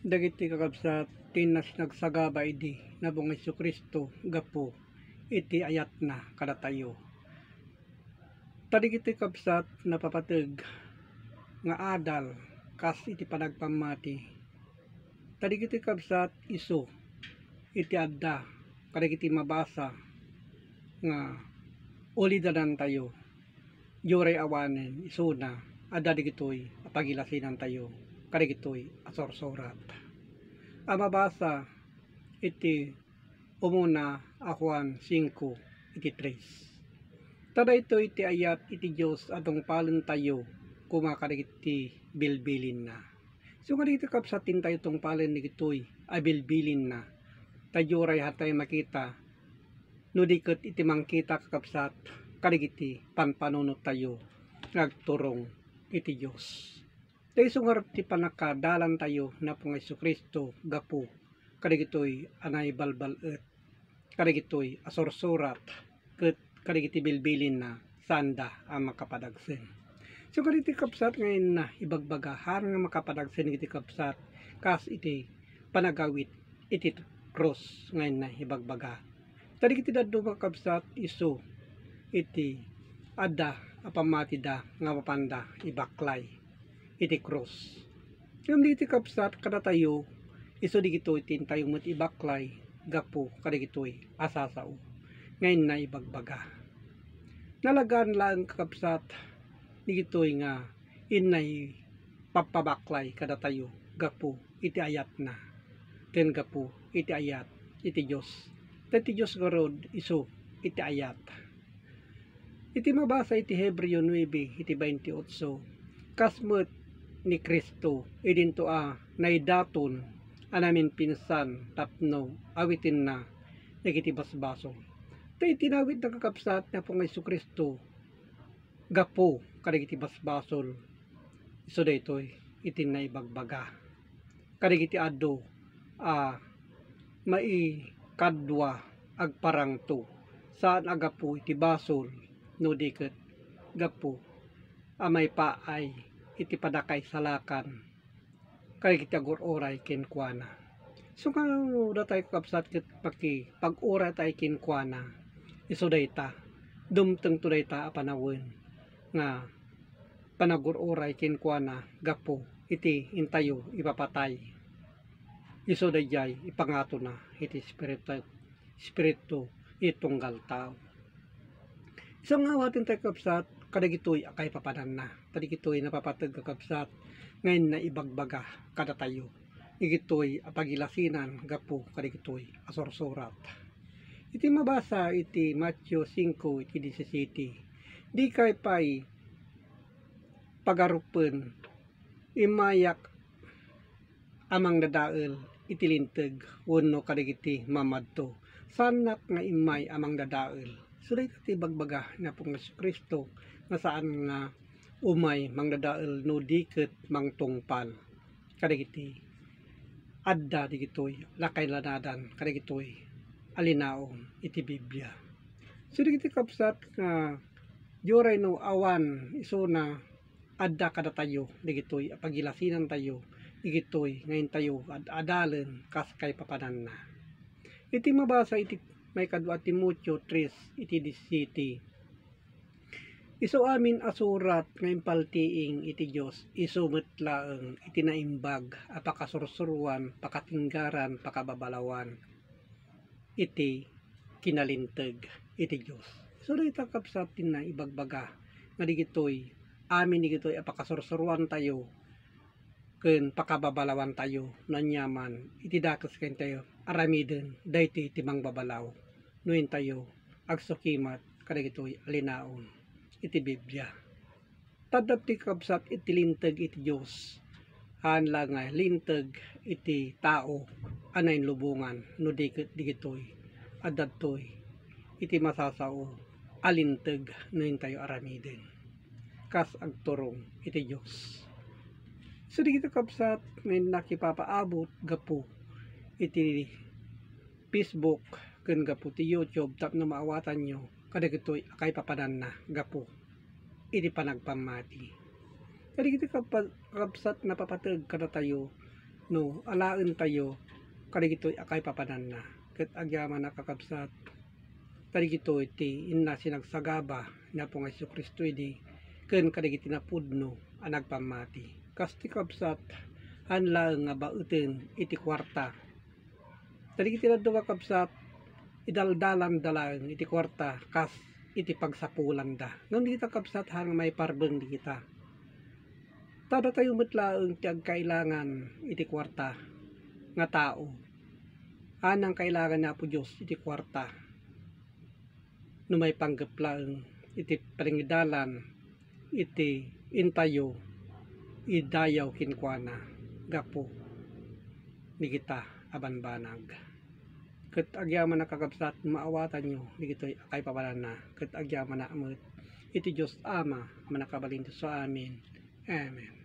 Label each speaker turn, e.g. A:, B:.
A: Dagiti kakabsat tinas nagsagaba idi na bung Kristo gapo iti ayat na kadatayo. Tadigiti kabsat napapateg nga adal kas iti panagpamati. Tadigiti kabsat iso iti adda kadagiti mabasa nga ulidanan tayo. Yuray awanen isuna adda digitoy apagilasinan tayo. Kadagitoy asorsorat. Mabasa iti umuna Juan 5 iti 3. Tada ito iti ayat iti Diyos atong palen tayo kumakadagiti bilbilin na. So kadagiti kapsatin tayo itong palen ni gitoy ay bilbilin na. Tayo ray hatay makita no diket iti mangkita kakapsat kadagiti panpanunot tayo nagturong iti Diyos. Tayo sungar ti panakadalan tayo na pong Kristo gapo kadagitoy anay balbalet kadagitoy asorsurat ket kadagiti bilbilin na sanda ang makapadagsen. So kadagiti kapsat ngayon na ibagbagahan nga makapadagsen iti kapsat kas iti panagawit iti cross ngayon na ibagbaga. Kadagiti dadto kapsat iso iti adda apamatida nga mapanda ibaklay iti cross. Yung diti kapsat kada tayo iso digitoy tin tayo met ibaklay gapo kadagitoy asasao ngayon na ibagbaga. Nalagan lang kakapsat digitoy nga inay papabaklay kada tayo gapo iti ayat na ten gapo iti ayat iti Diyos. Iti Diyos garod iso iti ayat. Iti mabasa iti Hebreo 9 iti 28 kasmet ni Kristo idinto naidaton anamin pinsan tapno awitin na nagiti basbaso. Tayo tinawid na kakapsat na pong Kristo gapo kadagiti basbasol iso daytoy itin na ibagbaga kadagiti addo maikadwa agparangto saan agapo iti basol no diket gapo amay paay iti padakay salakan kadagiti aguroray kenkuana. So kano datay kapsat ket pag-ura tay kenkuana iso dayta dumteng to dayta a panawon nga panaguroray kenkuana gapo iti intayo ipapatay. Iso dayjay ipangato na iti espiritu itunggal tao. So nga watin tayo kapsat kadagitoy akay papanan na. Kadagitoy napapateg kakapsat ngayon na ibagbaga kada tayo. Igitoy apagilasinan gapo kadagitoy asorsorat. Iti mabasa iti Matthew 5 iti 17. Di kay pay pagarupen imayak amang dadael iti linteg wenno kadagiti mamadto. Sanak nga imay amang dadael. So iti bagbaga na pong Kristo nga saan nga umay mangdadael no diket mangtungpal kadagiti adda digitoy lakay lanadan kadagitoy alinaon iti Biblia. So digiti kapsat nga yoray no awan iso na adda kada tayo digitoy apagilasinan tayo digitoy ngayon tayo adalen kas kay papanan na. Iti mabasa iti may kadwa Timoteo 3 iti 17. Iso amin asurat ngayon paltiing iti Diyos iso metlaeng iti naimbag apakasursuruan pakatinggaran pakababalawan iti kinalinteg iti Diyos. So dayta kapsatin na ibagbaga nga digitoy amin digitoy apakasursuruan tayo ken pakababalawan tayo nanyaman iti dakes ken tayo aramiden dayti iti mangbabalaw nuin tayo agsukimat kadagitoy alinaon iti Biblia. Tadap ti kapsat iti linteg iti Diyos hanla nga linteg iti tao anay lubungan no diket digitoy adadtoy iti masasao alinteg nuin tayo aramiden kas agturong iti Diyos. So digito kapsat may nakipapaabot gapo iti Facebook ken gapo ti YouTube tapno maawatan nyo kadagitoy akay papanan na gapo iti panagpamati. Kadagiti kapsat napapateg kada tayo no alaen tayo kadagitoy akay papanan na ket agyaman nakakabsat kadagito iti inna sinagsagaba na po nga Kristo idi ken kadagiti na pudno ang nagpamati kasti kabsat hanlaeng nga bauten iti kwarta kadagiti nadwa kabsat idaldalan dalaeng iti kwarta kas iti pagsapulan da ngem kita kabsat hang may parbeng di kita tada tayo metlaeng ti agkailangan iti kwarta nga tao anang kailangan na po Diyos iti kwarta no may panggaplaeng iti paringidalan iti intayo idayaw kinkwana gapo ni kita abanbanag ket agyaman nakakabsat maawatan nyo digitoy akay papanan na ket agyaman na amet iti Diyos Ama manakabalin sa amin. Amen.